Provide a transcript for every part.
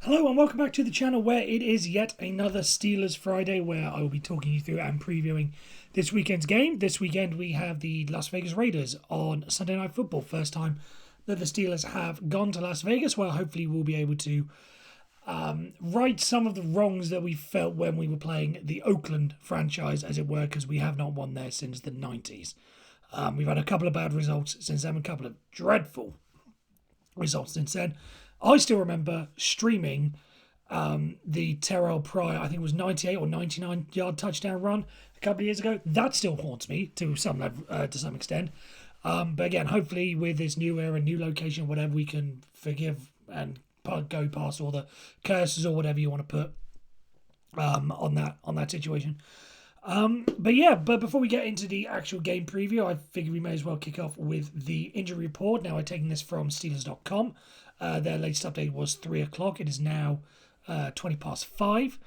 Hello and welcome back to the channel where it is yet another Steelers Friday where I will be talking you through and previewing this weekend's game. This weekend we have the Las Vegas Raiders on Sunday Night Football. First time that the Steelers have gone to Las Vegas. Well, hopefully we'll be able to right some of the wrongs that we felt when we were playing the Oakland franchise, as it were, because we have not won there since the 90s. We've had a couple of bad results since then, a couple of dreadful results since then. I still remember streaming the Terrell Pryor, I think it was 98 or 99 yard touchdown run a couple of years ago. That still haunts me to some extent. But again, hopefully with this new era, new location, whatever, we can forgive and go past all the curses or whatever you want to put on that situation. But before we get into the actual game preview, I figure we may as well kick off with the injury report. Now, I'm taking this from Steelers.com. Their latest update was 3 o'clock. It is now 20 past 5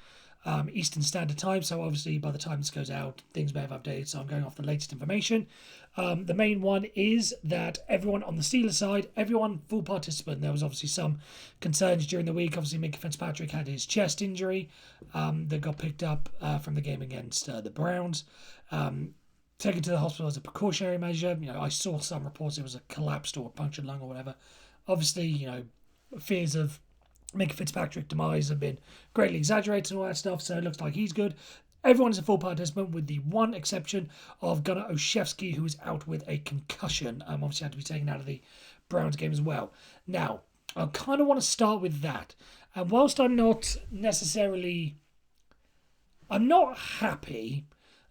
Eastern Standard Time. So obviously by the time this goes out, things may have updated. So I'm going off the latest information. The main one is that everyone on the Steelers side, everyone full participant. There was obviously some concerns during the week. Obviously, Minka Fitzpatrick had his chest injury that got picked up from the game against the Browns. Taken to the hospital as a precautionary measure. I saw some reports it was a collapsed or punctured lung or whatever. Obviously, fears of Minka Fitzpatrick demise have been greatly exaggerated and all that stuff, so it looks like he's good. Everyone is a full participant with the one exception of Gunnar Olszewski, who is out with a concussion. Obviously had to be taken out of the Browns game as well. Now, I kind of want to start with that. And whilst I'm not happy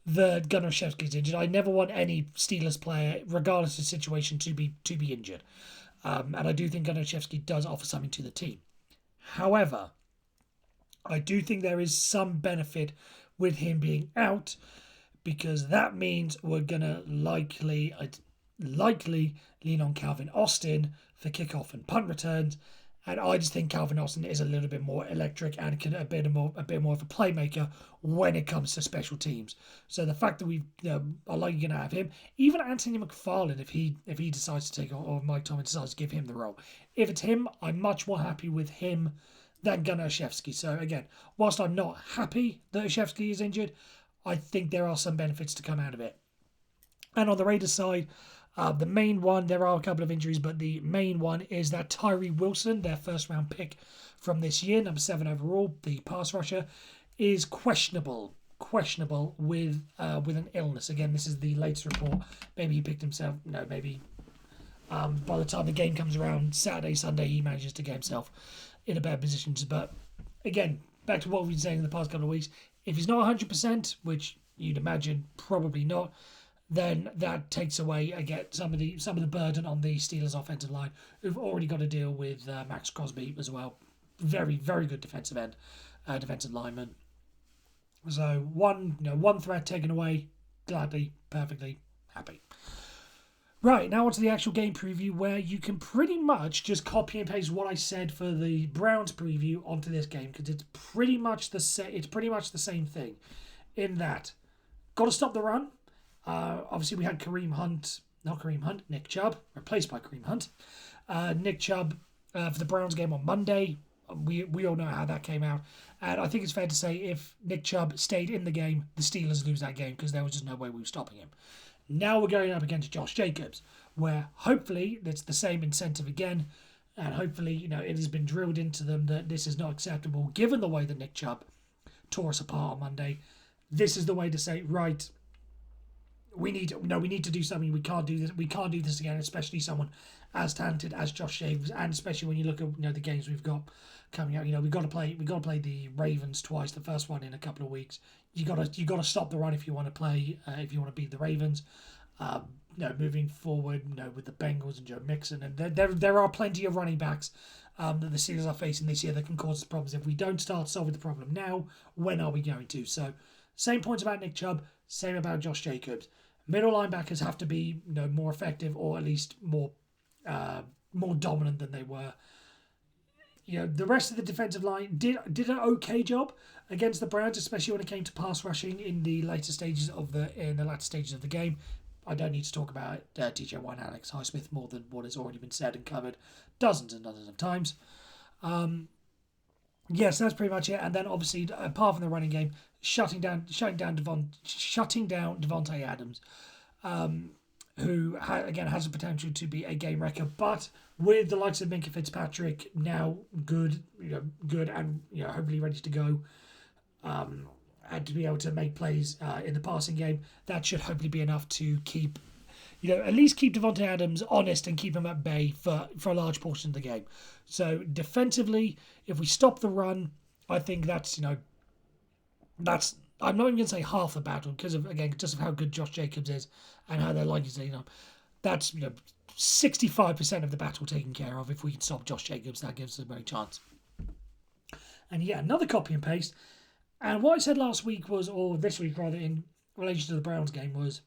that Gunnar Olszewski is injured. I never want any Steelers player, regardless of the situation, to be injured. And I do think Gunnar Olszewski does offer something to the team. However, I do think there is some benefit with him being out, because that means we're going to likely lean on Calvin Austin for kickoff and punt returns. And I just think Calvin Austin is a little bit more electric and a bit more of a playmaker when it comes to special teams. So the fact that we are likely going to have him, even Anthony McFarland, if he decides to take, or Mike Tomlin decides to give him the role, if it's him, I'm much more happy with him than Gunnar Olszewski. So again, whilst I'm not happy that Olszewski is injured, I think there are some benefits to come out of it. And on the Raiders side, the main one, there are a couple of injuries, but the main one is that Tyree Wilson, their first round pick from this year, number 7 overall, the pass rusher, is questionable with an illness. Again, this is the latest report. Maybe he picked himself. No, maybe by the time the game comes around, Saturday, Sunday, he manages to get himself in a better position. But again, back to what we've been saying in the past couple of weeks, if he's not 100%, which you'd imagine probably not, then that takes away again some of the burden on the Steelers offensive line, who've already got to deal with Max Crosby as well. Very, very good defensive lineman. So one threat taken away, gladly, perfectly happy. Right, now onto the actual game preview, where you can pretty much just copy and paste what I said for the Browns preview onto this game, because it's pretty much the same thing. In that, got to stop the run. Obviously, we had Nick Chubb, replaced by Kareem Hunt. Nick Chubb for the Browns game on Monday. We all know how that came out. And I think it's fair to say if Nick Chubb stayed in the game, the Steelers lose that game, because there was just no way we were stopping him. Now we're going up against Josh Jacobs, where hopefully it's the same incentive again. And hopefully, it has been drilled into them that this is not acceptable, given the way that Nick Chubb tore us apart on Monday. This is the way to say, right, we need to do something. We can't do this. We can't do this again, especially someone as talented as Josh Jacobs, and especially when you look at the games we've got coming out. We've got to play the Ravens twice. The first one in a couple of weeks. You got to stop the run if you want to play. If you want to beat the Ravens. Moving forward, with the Bengals and Joe Mixon, and there are plenty of running backs that the Steelers are facing this year that can cause us problems. If we don't start solving the problem now, when are we going to? So, same points about Nick Chubb, same about Josh Jacobs. Middle linebackers have to be more effective, or at least more dominant than they were. The rest of the defensive line did an okay job against the Browns, especially when it came to pass rushing in the latter stages of the game. I don't need to talk about TJ Watt and Alex Highsmith more than what has already been said and covered dozens and dozens of times. yes, that's pretty much it. And then obviously, apart from the running game, shutting down Devontae Adams, who again has the potential to be a game wrecker, but with the likes of Minka Fitzpatrick now good and hopefully ready to go, and to be able to make plays in the passing game, that should hopefully be enough to keep at least keep Devontae Adams honest and keep him at bay for a large portion of the game. So defensively, if we stop the run, I think that's I'm not even going to say half the battle because of again just of how good Josh Jacobs is and how they're likely to that's 65% of the battle taken care of. If we can stop Josh Jacobs, that gives us a great chance. And yeah, another copy and paste. And what I said last week was, or this week rather, in relation to the Browns game was,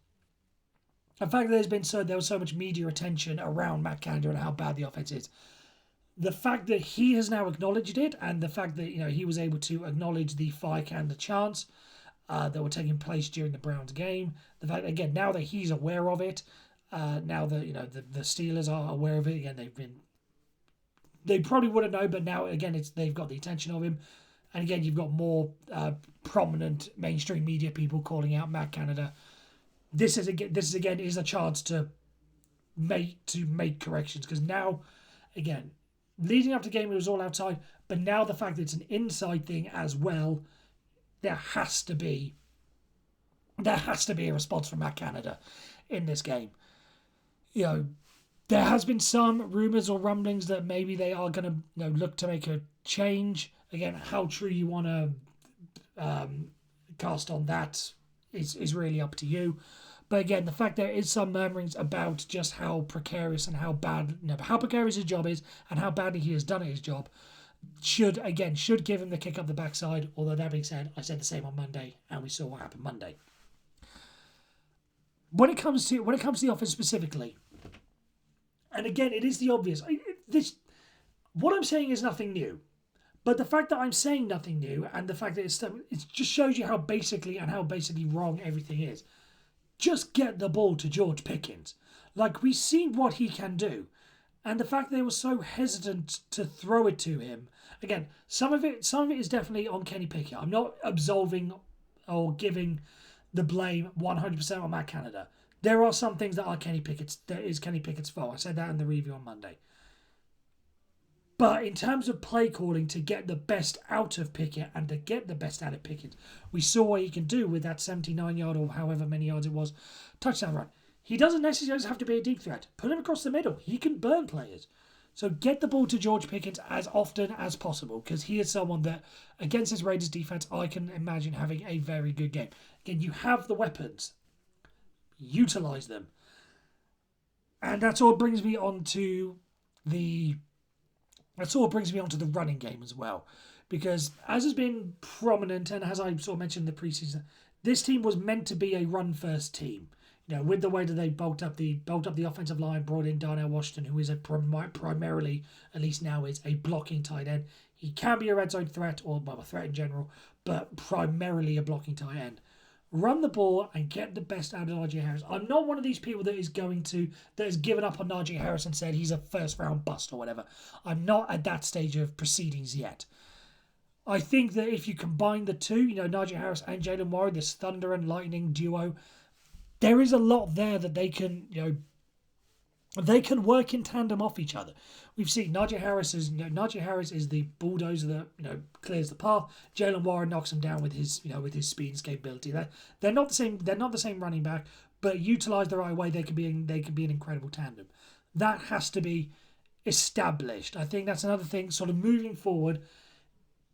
the fact that there was so much media attention around Matt Canada and how bad the offense is. The fact that he has now acknowledged it, and the fact that he was able to acknowledge the fire Canada chants that were taking place during the Browns game. The fact again now that he's aware of it, now that the Steelers are aware of it again, they probably wouldn't know, but now again they've got the attention of him, and again you've got more prominent mainstream media people calling out Matt Canada. This is a chance to make corrections, because now, again, leading up to the game it was all outside, but now the fact that it's an inside thing as well, there has to be a response from Matt Canada in this game. There has been some rumours or rumblings that maybe they are going to look to make a change. Again, how true you want to cast on that is really up to you. But again, the fact there is some murmurings about just how precarious and how precarious his job is and how badly he has done at his job should give him the kick up the backside. Although that being said, I said the same on Monday, and we saw what happened Monday. When it comes to the offense specifically, and again, it is the obvious. What I'm saying is nothing new. But the fact that I'm saying nothing new, and the fact that it just shows you how basically wrong everything is. Just get the ball to George Pickens. We've seen what he can do. And the fact that they were so hesitant to throw it to him. Again, some of it is definitely on Kenny Pickett. I'm not absolving or giving the blame 100% on Matt Canada. There are some things that Kenny Pickett's fault. I said that in the review on Monday. But in terms of play calling to get the best out of Pickett and to get the best out of Pickett, we saw what he can do with that 79-yard or however many yards it was touchdown run. He doesn't necessarily have to be a deep threat. Put him across the middle. He can burn players. So get the ball to George Pickens as often as possible, because he is someone that, against his Raiders defense, I can imagine having a very good game. Again, you have the weapons. Utilize them. And that sort of brings me on to the running game as well. Because as has been prominent, and as I sort of mentioned in the preseason, this team was meant to be a run-first team. With the way that they bulked up the offensive line, brought in Darnell Washington, who is primarily, at least now, is a blocking tight end. He can be a red zone threat, or a threat in general, but primarily a blocking tight end. Run the ball and get the best out of Najee Harris. I'm not one of these people that has given up on Najee Harris and said he's a first-round bust or whatever. I'm not at that stage of proceedings yet. I think that if you combine the two, Najee Harris and Jalen Warren, this thunder and lightning duo, there is a lot there that they can work in tandem off each other. We've seen Najee Harris is the bulldozer that clears the path. Jalen Warren knocks him down with his speed and capability. They're not the same running back, but utilised the right way, they can be an incredible tandem. That has to be established. I think that's another thing. Sort of moving forward,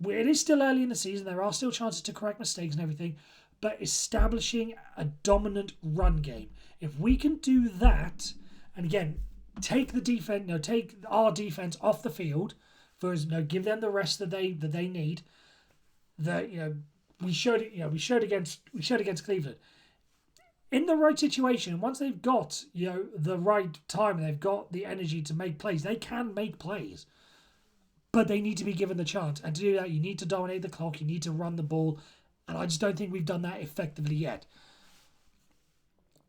it is still early in the season. There are still chances to correct mistakes and everything. But establishing a dominant run game. If we can do that, and again, take our defense off the field, give them the rest that they need. We showed against Cleveland. In the right situation, once they've got the right time and they've got the energy to make plays, they can make plays. But they need to be given the chance, and to do that, you need to dominate the clock. You need to run the ball. And I just don't think we've done that effectively yet.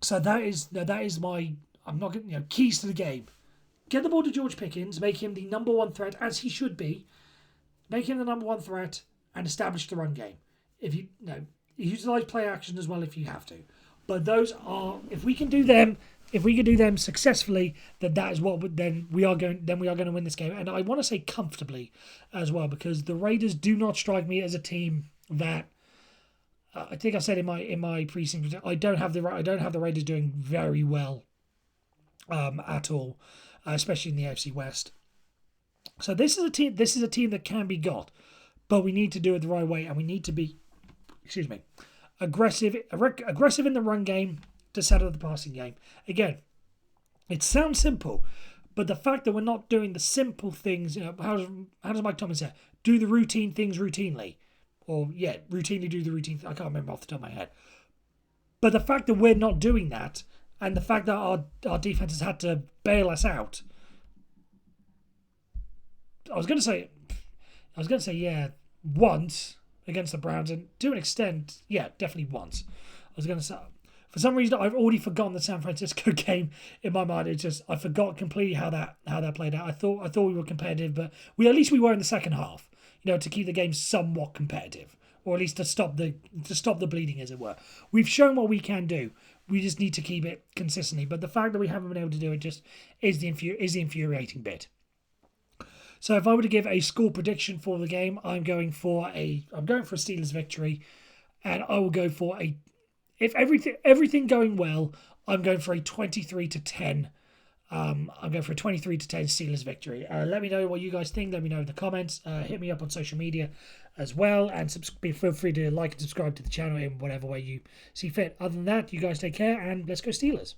So that is my keys to the game. Get the ball to George Pickens, make him the number one threat, as he should be. make him the number one threat, and establish the run game. If you utilize play action as well if you have to. But those are, if we can do them successfully, then that is what we are going to win this game. And I want to say comfortably as well, because the Raiders do not strike me as a team that I think I said in my precinct, I don't have the Raiders doing very well at all, especially in the AFC West. So this is a team that can be got, but we need to do it the right way, and we need to be, aggressive in the run game to set up the passing game. Again, it sounds simple, but the fact that we're not doing the simple things, how does Mike Thomas say? Do the routine things routinely. Or, routinely do the routine. I can't remember off the top of my head. But the fact that we're not doing that, and the fact that our defense has had to bail us out. I was going to say, once against the Browns, and to an extent, definitely once. I was going to say, for some reason, I've already forgotten the San Francisco game in my mind. It's just I forgot completely how that played out. I thought we were competitive, but we were in the second half. To keep the game somewhat competitive, or at least to stop the bleeding, as it were. We've shown what we can do. We just need to keep it consistently. But the fact that we haven't been able to do it just is the infuriating bit. So if I were to give a score prediction for the game, I'm going for a Steelers victory, and I will go for if everything going well, I'm going for a 23-10. I'm going for a 23-10 Steelers victory. Let me know what you guys think. Let me know in the comments. Hit me up on social media as well, and feel free to like and subscribe to the channel in whatever way you see fit. Other than that, you guys take care, and let's go Steelers.